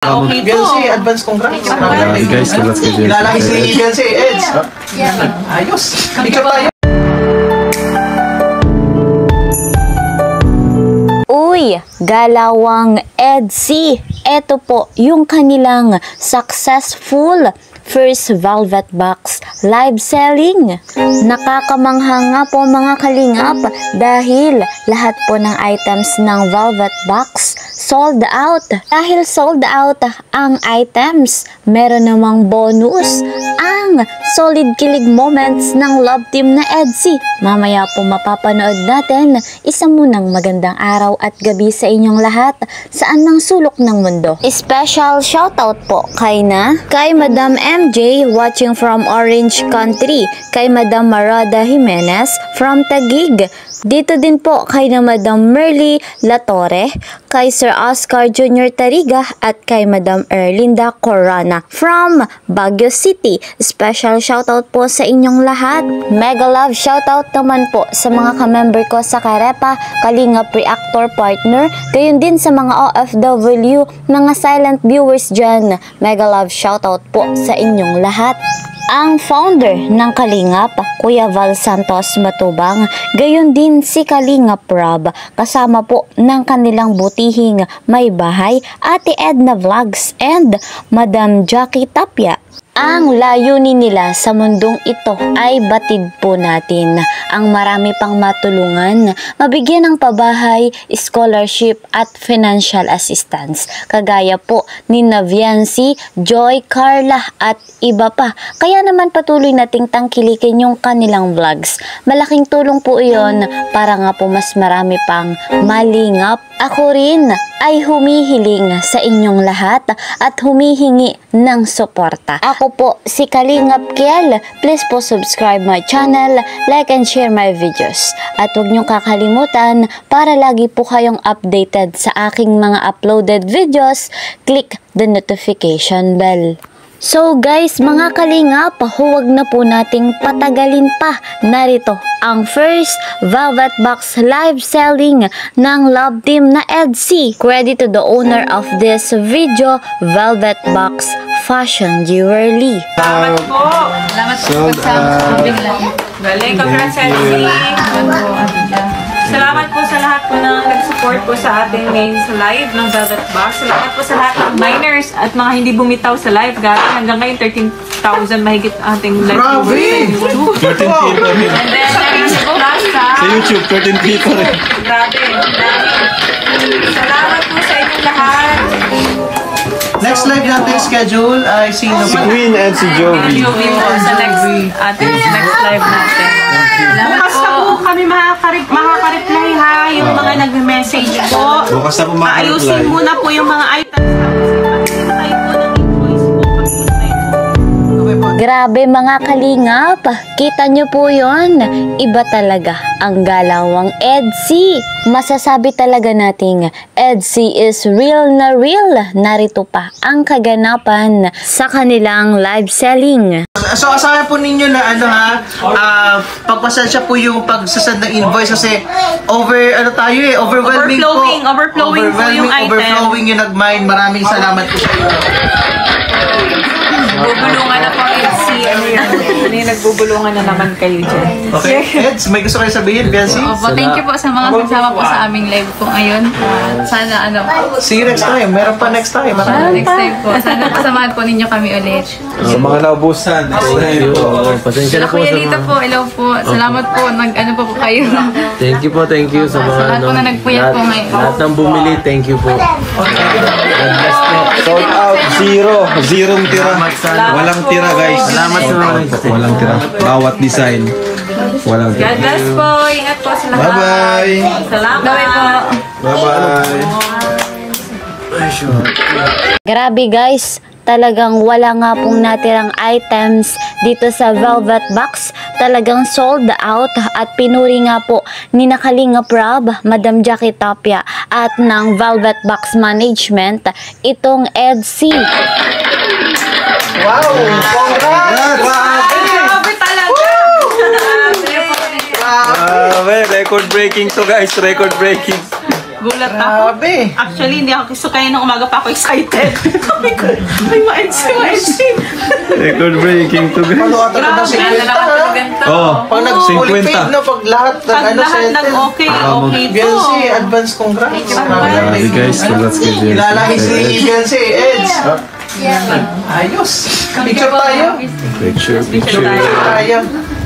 Okay po. Beyonce, advance congrats. Hey guys, congrats kay Beyonce. Kilala si Beyonce, Eds. Ayos. Ikaw tayo. Uy, galawang EDSI. Ito po yung kanilang successful first Velvet Box live selling. Nakakamangha nga po mga kalingap dahil lahat po ng items ng Velvet Box sold out. Dahil sold out ang items, meron namang bonus ang solid kilig moments ng love team na EDSI. Mamaya po mapapanood natin. Isa munang magandang araw at gabi sa inyong lahat saan mang sulok ng mundo. Special shoutout po kay Madam MJ watching from Orange Country, kay Madam Marada Jimenez from Taguig, dito din po kay Madam Merly Latorre, kay Sir Oscar Jr. Tariga at kay Madam Erlinda Corona from Baguio City. Special shoutout po sa inyong lahat. Mega love shoutout naman po sa mga ka-member ko sa Karepa, Kalingap Reactor Partner, gayon din sa mga OFW, mga silent viewers dyan. Mega love shoutout po sa inyong lahat. Ang founder ng Kalingap, Kuya Val Santos Matubang, gayon din si Kalingap Rob, kasama po ng kanilang butihing may bahay, Ate Edna Vlogs and Madam Jackie Tapia. Ang layunin nila sa mundong ito ay batid po natin ang marami pang matulungan, mabigyan ng pabahay, scholarship at financial assistance. Kagaya po ni Naviancy, Joy, Carla at iba pa. Kaya naman patuloy nating tangkilikin yung kanilang vlogs. Malaking tulong po iyon para nga po mas marami pang malingap. Ako rin ay humihiling sa inyong lahat at humihingi ng suporta. Ako po si Kalingap Kiel. Please po subscribe my channel, like and share my videos. At huwag niyong kakalimutan para lagi po kayong updated sa aking mga uploaded videos, click the notification bell. So guys, mga kalingap, huwag na po nating patagalin pa. Narito ang first Velvet Box live selling ng love team na EDSI. Credit to the owner of this video, Velvet Box Fashion Jewelry. Salamat po. Salamat po sa galing. Congrats, EDSI. Salamat po sa lahat po na nag-support po sa ating ngayon sa live ng Velvet Box. Salamat po sa lahat ng miners at mga hindi bumitaw sa live. Gano'n hanggang ngayon 13,000 mahigit ating live viewers sa YouTube. 13 people rin. And then, Sa YouTube, 13 people rin. Grabe. Salamat po sa inyong lahat. Next live natin schedule ay Si Queen and si Jovi. Jovi po sa next live natin. Bukas na po kami makaka-reply ha, yung mga nag-message po. Bukas na po Ayusin muna po yung mga items. Tayo po ng invoice po. Grabe mga kalingap, kita nyo po yon, iba talaga ang galawang EDSI. Masasabi talaga nating EDSI is real na real. Narito pa ang kaganapan sa kanilang live selling. So asahan po ninyo na pagpasensya po yung pagsasend ng invoice kasi overwhelming po yung item. Overflowing yung nag-mine. Maraming salamat po sa inyo. Nagbubulungan na po EDSI. Nagbubulungan na naman kayo dyan. Okay, Eds, may gusto kayo sabihin, Beyonce? Opo, thank you po sa mga kasama po sa aming live po ngayon. Sana see you next time. Meron pa next time. next time po. Sana pasamahan po ninyo kami ulit. Sa mga naubusan. Pasensya na po Kuya sa Lito mga... po, hello po. Salamat po. Po kayo. Thank you sa mga Lahat po na nagpuyat po ngayon. lahat ng bumili, thank you po. Sold out. Zerong tira. Walang tira guys. Salamat sa mga Walang tira. Bawat design. Walang God tira. bless po. Ingat po sa lahat. Bye-bye. Salamat. Bye-bye. Grabe guys, talagang wala nga pong natirang items dito sa Velvet Box. Talagang sold out at pinuri nga po ni Kalingap Rob, Madam Jackie Tapia at ng Velvet Box Management itong EDSI. Wow! Congrats! Grabe talaga. Record breaking to guys. Record breaking. Gulat ako. Grabe. Actually, hindi ako gusto kaya nung umaga pa ako excited. Sabi ko, ay ma-edsi. Record breaking to guys. Ano ata ito na si Kaya na Kwenta? nakatulugan to. Oh, Pag nag-fully 50. paid na, pag lahat Pag ano lahat settled. nag-okay to. Beyonce, advance congrats. Grabe guys, congrats kay Beyonce. Kilala si Beyonce, Eds. Ayos. Picture tayo. Picture. Tayo.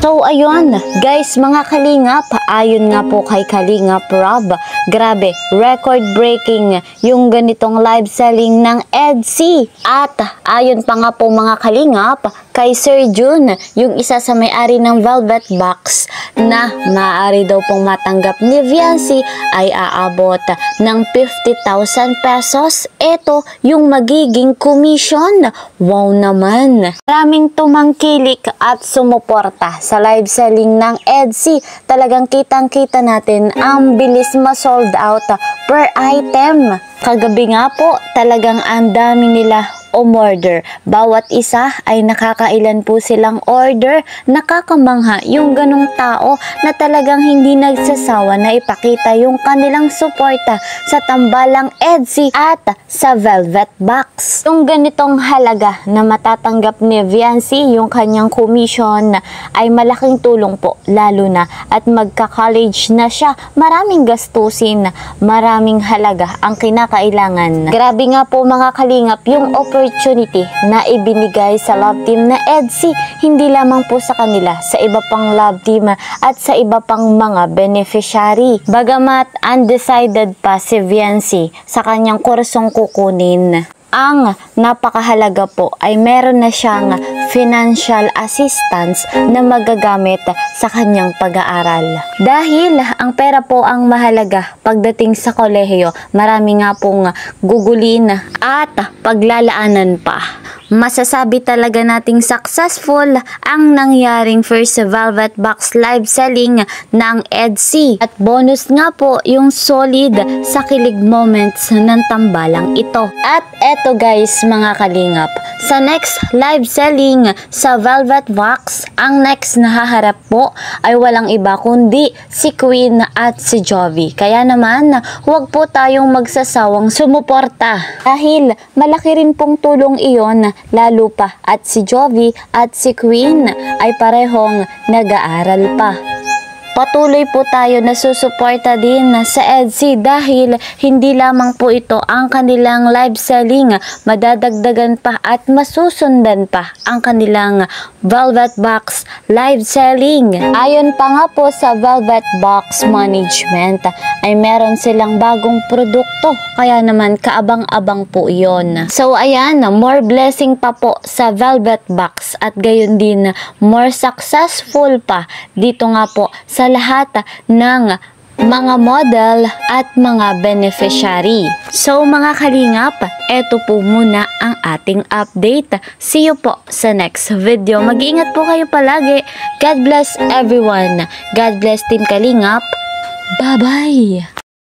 So ayun, guys, mga kalingap, ayon nga po kay Kalingap Rob, grabe, record-breaking yung ganitong live selling ng EDC. At ayon pa nga po mga kalingap, kay Sir Jun, yung isa sa may-ari ng Velvet Box, na maaari daw pong matanggap ni Viancy ay aabot ng 50,000 pesos. Ito yung magiging commission. Wow naman! Maraming tumangkilik at sumuporta sa live selling ng EDC. Talagang kitang-kita natin ang bilis ma-sold out per item. Kagabi nga po, talagang ang dami nila umorder. Bawat isa ay nakakailan po silang order. Nakakamangha yung ganong tao na talagang hindi nagsasawa na ipakita yung kanilang suporta sa tambalang EDC at sa Velvet Box. Yung ganitong halaga na matatanggap ni Viancy, yung kanyang commission, ay malaking tulong po, lalo na at magka-college na siya. Maraming gastusin, maraming halaga ang kinakailangan. Grabe nga po mga kalingap yung opportunity na ibinigay sa love team na EDC, hindi lamang po sa kanila, sa iba pang love team at sa iba pang mga beneficiary. Bagamat undecided pa si Viancy sa kanyang kursong kukunin, ang napakahalaga po ay meron na siyang financial assistance na magagamit sa kanyang pag-aaral. Dahil ang pera po ang mahalaga pagdating sa kolehiyo, marami nga pong gugulin at paglalaanan pa. Masasabi talaga nating successful ang nangyaring first Velvet Box live selling ng EDC. At bonus nga po yung solid sa kilig moments ng tambalang ito. At eto guys mga kalingap, sa next live selling sa Velvet Box, ang next na haharap po ay walang iba kundi si Queen at si Jovi. Kaya naman, huwag po tayong magsasawang sumuporta dahil malaki rin pong tulong iyon, lalo pa at si Jovi at si Queen ay parehong nag-aaral pa. Patuloy po tayo na susuporta din sa EDC dahil hindi lamang po ito ang kanilang live selling, madadagdagan pa at masusundan pa ang kanilang Velvet Box live selling. Ayon pa nga po sa Velvet Box Management ay meron silang bagong produkto, kaya naman kaabang-abang po yon. So ayan, more blessing pa po sa Velvet Box at gayon din more successful pa dito nga po sa lahat ng mga model at mga beneficiary. So mga kalingap, eto po muna ang ating update. See you po sa next video. Mag-iingat po kayo palagi. God bless everyone. God bless Team Kalingap. Bye-bye!